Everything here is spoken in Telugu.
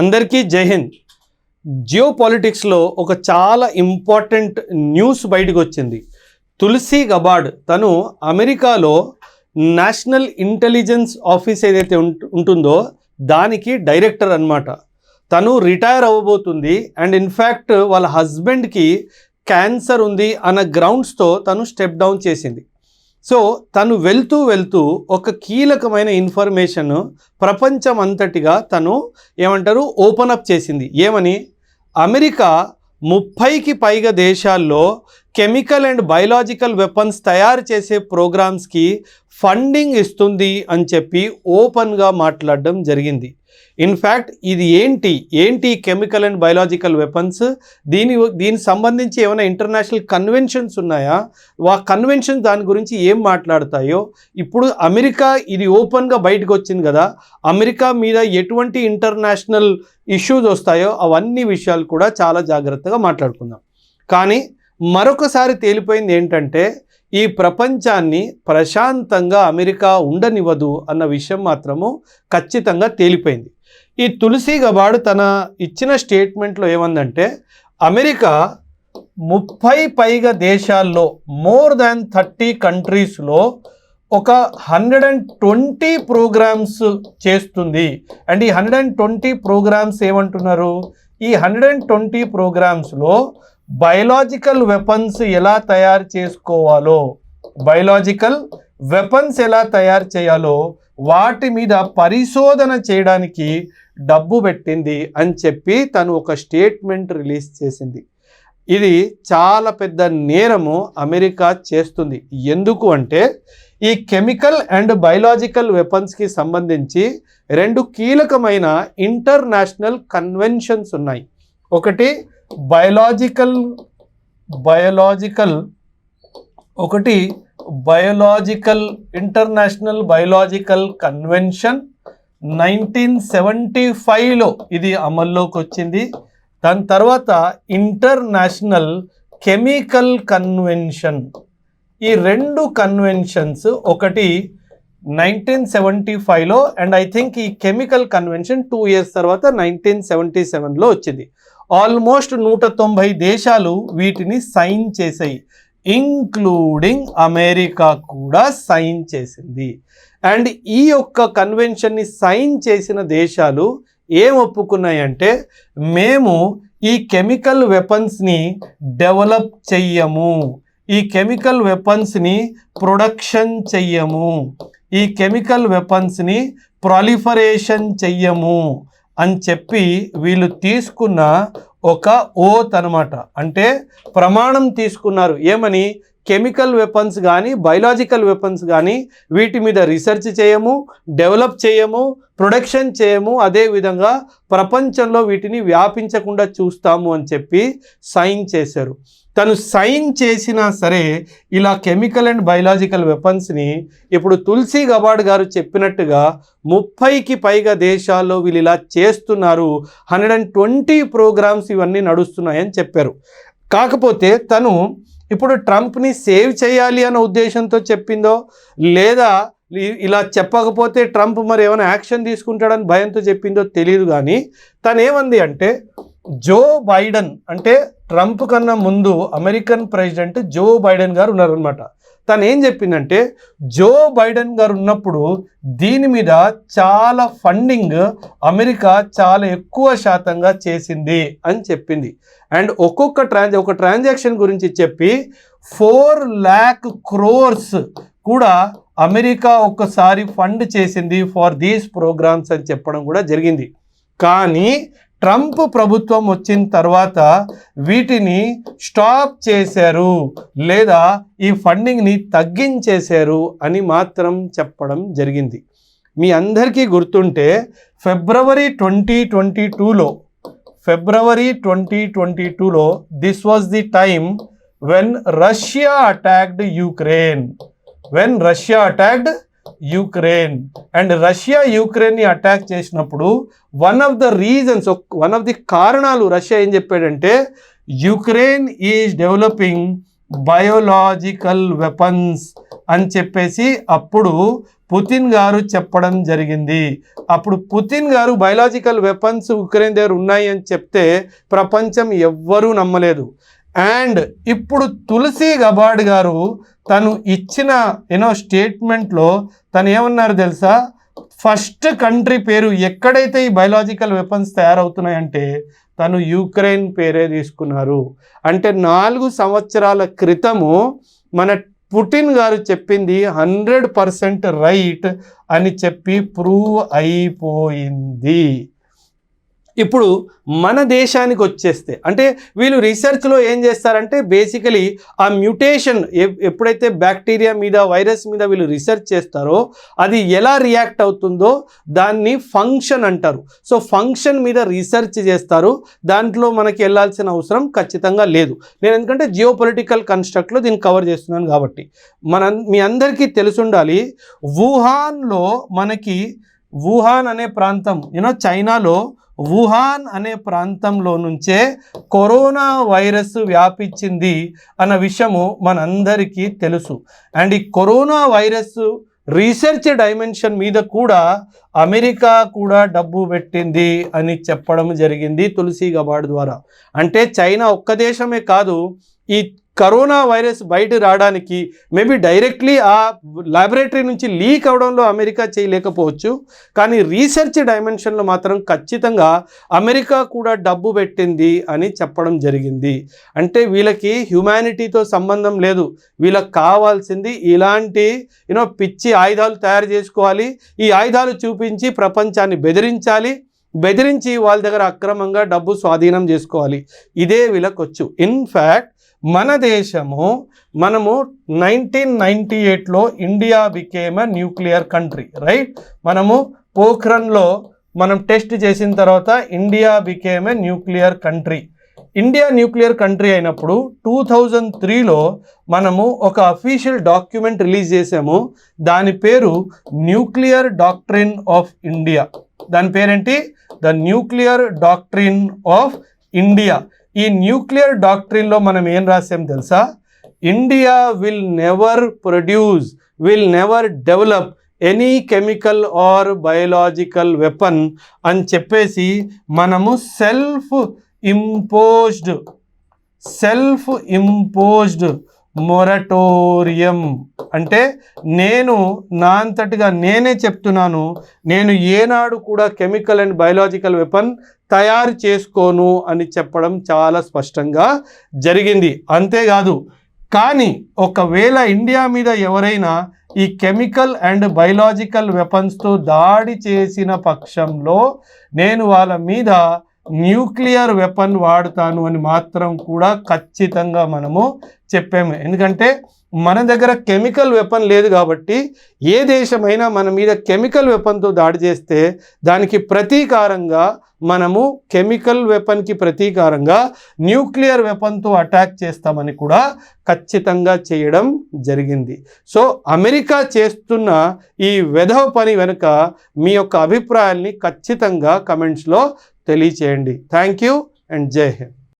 అందరికీ జై హింద్. జియో పాలిటిక్స్లో ఒక చాలా ఇంపార్టెంట్ న్యూస్ బయటకు వచ్చింది. తులసి గబార్డ్ తను అమెరికాలో నేషనల్ ఇంటెలిజెన్స్ ఆఫీస్ ఏదైతే ఉంటుందో దానికి డైరెక్టర్ అన్నమాట. తను రిటైర్ అవ్వబోతుంది అండ్ ఇన్ఫ్యాక్ట్ వాళ్ళ హస్బెండ్కి క్యాన్సర్ ఉంది అన్న గ్రౌండ్స్తో తను స్టెప్ డౌన్ చేసింది. సో తను వెళ్తూ ఒక కీలకమైన ఇన్ఫర్మేషన్ ప్రపంచం అంతటిగా తను ఓపెన్ అప్ చేసింది. ఏమని? అమెరికా 30కి పైగా దేశాల్లో కెమికల్ అండ్ బయలాజికల్ వెపన్స్ తయారు చేసే ప్రోగ్రామ్స్కి ఫండింగ్ ఇస్తుంది అని చెప్పి ఓపెన్గా మాట్లాడడం జరిగింది. ఇన్ఫ్యాక్ట్ ఇది ఏంటి కెమికల్ అండ్ బయలాజికల్ వెపన్స్, దీనికి సంబంధించి ఏమైనా ఇంటర్నేషనల్ కన్వెన్షన్స్ ఉన్నాయా, కన్వెన్షన్స్ దాని గురించి ఏం మాట్లాడతాయో ఇప్పుడు అమెరికా ఇది ఓపెన్గా బయటకు వచ్చింది కదా, అమెరికా మీద ఎటువంటి ఇంటర్నేషనల్ ఇష్యూస్ వస్తాయో అవన్నీ విషయాలు కూడా చాలా జాగ్రత్తగా మాట్లాడుకుందాం. కానీ మరొకసారి తేలిపోయింది ఏంటంటే ఈ ప్రపంచాన్ని ప్రశాంతంగా అమెరికా ఉండనివ్వదు అన్న విషయం మాత్రము ఖచ్చితంగా తేలిపోయింది. ఈ తులసి గబార్డ్ తన ఇచ్చిన స్టేట్మెంట్లో ఏమందంటే అమెరికా 30 పైగా దేశాల్లో మోర్ దాన్ 30 కంట్రీస్లో ఒక 120 ప్రోగ్రామ్స్ చేస్తుంది. అండ్ ఈ 120 ప్రోగ్రామ్స్ ఏమంటున్నారు, ఈ 120 ప్రోగ్రామ్స్లో బయలాజికల్ వెపన్స్ ఎలా తయారు చేసుకోవాలో, బయలాజికల్ వెపన్స్ ఎలా తయారు చేయాలో వాటి మీద పరిశోధన చేయడానికి డబ్బు పెట్టింది అని చెప్పి తను ఒక స్టేట్మెంట్ రిలీజ్ చేసింది. ఇది చాలా పెద్ద నేరము అమెరికా చేస్తుంది. ఎందుకు అంటే ఈ కెమికల్ అండ్ బయలాజికల్ వెపన్స్కి సంబంధించి 2 కీలకమైన ఇంటర్నేషనల్ కన్వెన్షన్స్ ఉన్నాయి. ఒకటి బయలాజికల్ ఇంటర్నేషనల్ బయలాజికల్ కన్వెన్షన్ 1975లో ఇది అమల్లోకి వచ్చింది. దాని తర్వాత ఇంటర్నేషనల్ కెమికల్ కన్వెన్షన్. ఈ 2 కన్వెన్షన్స్ ఒకటి 1975లో అండ్ ఐ థింక్ ఈ కెమికల్ కన్వెన్షన్ 2 years తర్వాత 1977లో వచ్చింది. ఆల్మోస్ట్ 190 దేశాలు వీటిని సైన్ చేశాయి, ఇంక్లూడింగ్ అమెరికా కూడా సైన్ చేసింది. అండ్ ఈ యొక్క కన్వెన్షన్ని సైన్ చేసిన దేశాలు ఏం ఒప్పుకున్నాయంటే మేము ఈ కెమికల్ వెపన్స్ని డెవలప్ చెయ్యము, ఈ కెమికల్ వెపన్స్ని ప్రొడక్షన్ చెయ్యము, ఈ కెమికల్ వెపన్స్ని ప్రొలిఫరేషన్ చెయ్యము అని చెప్పి వీళ్ళు తీసుకున్న ఒక ఓత్ అనమాట. అంటే ప్రమాణం తీసుకున్నారు. ఏమని? కెమికల్ వెపన్స్ కానీ బయలాజికల్ వెపన్స్ కానీ వీటి మీద రీసెర్చ్ చేయము, డెవలప్ చేయము, ప్రొడక్షన్ చేయము, అదేవిధంగా ప్రపంచంలో వీటిని వ్యాపించకుండా చూస్తాము అని చెప్పి సైన్ చేశారు. తను సైన్ చేసినా సరే ఇలా కెమికల్ అండ్ బయలాజికల్ వెపన్స్ని ఇప్పుడు తులసి గబార్డ్ గారు చెప్పినట్టుగా 30కి పైగా దేశాల్లో వీళ్ళు ఇలా చేస్తున్నారు, 120 ప్రోగ్రామ్స్ ఇవన్నీ నడుస్తున్నాయని చెప్పారు. కాకపోతే తను ఇప్పుడు ట్రంప్ని సేవ్ చేయాలి అన్న ఉద్దేశంతో చెప్పిందో లేదా ఇలా చెప్పకపోతే ట్రంప్ మరి ఏమైనా యాక్షన్ తీసుకుంటాడని భయంతో చెప్పిందో తెలియదు. కానీ తను ఏమంది అంటే జో బైడెన్ అంటే ట్రంప్ కన్నా ముందు అమెరికన్ ప్రెసిడెంట్ జో బైడెన్ గారు ఉన్నారనమాట. తను ఏం చెప్పిందంటే జో బైడెన్ గారు ఉన్నప్పుడు దీని మీద చాలా ఫండింగ్ అమెరికా చాలా ఎక్కువ శాతంగా చేసింది అని చెప్పింది. అండ్ ఒక ట్రాన్సాక్షన్ గురించి చెప్పి 4 lakh crores కూడా అమెరికా ఒక్కసారి ఫండ్ చేసింది ఫర్ దీస్ ప్రోగ్రామ్స్ అని చెప్పడం కూడా జరిగింది. కానీ ట్రంప్ ప్రభుత్వం వచ్చిన తర్వాత వీటిని స్టాప్ చేశారు లేదా ఈ ఫండింగ్ని తగ్గించేశారు అని మాత్రం చెప్పడం జరిగింది. మీ అందరికీ గుర్తుంటే ఫిబ్రవరి 2022లో this was the time when Russia attacked Ukraine and Russia యుక్రెయిన్ని అటాక్ చేసినప్పుడు వన్ ఆఫ్ ది కారణాలు రష్యా ఏం చెప్పాడంటే Ukraine is developing biological weapons అని చెప్పేసి అప్పుడు పుతిన్ గారు చెప్పడం జరిగింది. అప్పుడు పుతిన్ గారు బయలాజికల్ వెపన్స్ ఉక్రెయిన్ దగ్గర ఉన్నాయి అని చెప్తే ప్రపంచం ఎవ్వరూ నమ్మలేదు. అండ్ ఇప్పుడు తులసి గబార్డ్ గారు తను ఇచ్చిన స్టేట్మెంట్లో తను ఏమన్నారు తెలుసా? ఫస్ట్ కంట్రీ పేరు ఎక్కడైతే ఈ బయలాజికల్ వెపన్స్ తయారవుతున్నాయంటే తను యుక్రెయిన్ పేరే తీసుకున్నారు. అంటే 4 సంవత్సరాల క్రితము మన పుటిన్ గారు చెప్పింది 100% రైట్ అని చెప్పి ప్రూవ్ అయిపోయింది. ఇప్పుడు మన దేశానికి వచ్చేస్తే అంటే వీళ్ళు రీసెర్చ్లో ఏం చేస్తారంటే బేసికలీ ఆ మ్యూటేషన్ ఎప్పుడైతే బ్యాక్టీరియా మీద వైరస్ మీద వీళ్ళు రీసెర్చ్ చేస్తారో అది ఎలా రియాక్ట్ అవుతుందో దాన్ని ఫంక్షన్ అంటారు. సో ఫంక్షన్ మీద రీసెర్చ్ చేస్తారు. దాంట్లో మనకి వెళ్ళాల్సిన అవసరం ఖచ్చితంగా లేదు. నేను ఎందుకంటే జియో పొలిటికల్ కన్స్ట్రక్ట్లో దీన్ని కవర్ చేస్తున్నాను కాబట్టి మీ అందరికీ తెలుసుండాలి. వుహాన్ అనే ప్రాంతం చైనాలో వుహాన్ అనే ప్రాంతంలో నుంచే కరోనా వైరస్ వ్యాపించింది అన్న విషయము మనందరికీ తెలుసు. అండ్ ఈ కరోనా వైరస్ రీసెర్చ్ డైమెన్షన్ మీద కూడా అమెరికా కూడా డబ్బు పెట్టింది అని చెప్పడం జరిగింది తులసి గబార్డ్ ద్వారా. అంటే చైనా ఒక్క దేశమే కాదు, ఈ కరోనా వైరస్ బయట రావడానికి మేబీ డైరెక్ట్లీ ఆ ల్యాబొరేటరీ నుంచి లీక్ అవడంలో అమెరికా చేయలేకపోవచ్చు, కానీ రీసెర్చ్ డైమెన్షన్లో మాత్రం ఖచ్చితంగా అమెరికా కూడా డబ్బు పెట్టింది అని చెప్పడం జరిగింది. అంటే వీళ్ళకి హ్యుమానిటీతో సంబంధం లేదు, వీళ్ళకి కావాల్సింది ఇలాంటి పిచ్చి ఆయుధాలు తయారు చేసుకోవాలి, ఈ ఆయుధాలు చూపించి ప్రపంచాన్ని బెదిరించి వాళ్ళ దగ్గర అక్రమంగా డబ్బు స్వాధీనం చేసుకోవాలి. ఇదే వీళ్ళకొచ్చు. ఇన్ఫ్యాక్ట్ మన మనము 1998లో India became a nuclear country, right? మనము పోఖ్రన్లో మనం టెస్ట్ చేసిన తర్వాత India became a nuclear country. India nuclear country అయినప్పుడు 2003లో మనము ఒక అఫీషియల్ డాక్యుమెంట్ రిలీజ్ చేసాము. దాని పేరు న్యూక్లియర్ డాక్ట్రిన్ ఆఫ్ ఇండియా. దాని పేరేంటి? The nuclear doctrine of India. ఈ న్యూక్లియర్ డాక్ట్రిన్లో మనం ఏం రాసాం తెలుసా? India will never develop any chemical or biological weapon అని చెప్పేసి మనము సెల్ఫ్ ఇంపోజ్డ్ మొరటోరియం అంటే నా అంతటిగా నేనే చెప్తున్నాను, నేను ఏనాడు కూడా కెమికల్ అండ్ బయోలాజికల్ వెపన్ తయారు చేసుకోను అని చెప్పడం చాలా స్పష్టంగా జరిగింది. అంతేకాదు, కానీ ఒకవేళ ఇండియా మీద ఎవరైనా ఈ కెమికల్ అండ్ బయోలాజికల్ వెపన్స్తో దాడి చేసిన పక్షంలో నేను వాళ్ళ మీద న్యూక్లియర్ వెపన్ వాడతాను అని మాత్రం కూడా ఖచ్చితంగా మనము చెప్పాము. ఎందుకంటే మన దగ్గర కెమికల్ వెపన్ లేదు కాబట్టి ఏ దేశమైనా మన మీద కెమికల్ వెపన్తో దాడి చేస్తే దానికి ప్రతీకారంగా మనము కెమికల్ వెపన్కి ప్రతీకారంగా న్యూక్లియర్ వెపన్తో అటాక్ చేస్తామని కూడా ఖచ్చితంగా చేయడం జరిగింది. సో అమెరికా చేస్తున్న ఈ వెధవ పని వెనుక మీ యొక్క అభిప్రాయాల్ని ఖచ్చితంగా కమెంట్స్లో తెలియచేయండి. థ్యాంక్ యూ అండ్ జై హింద్.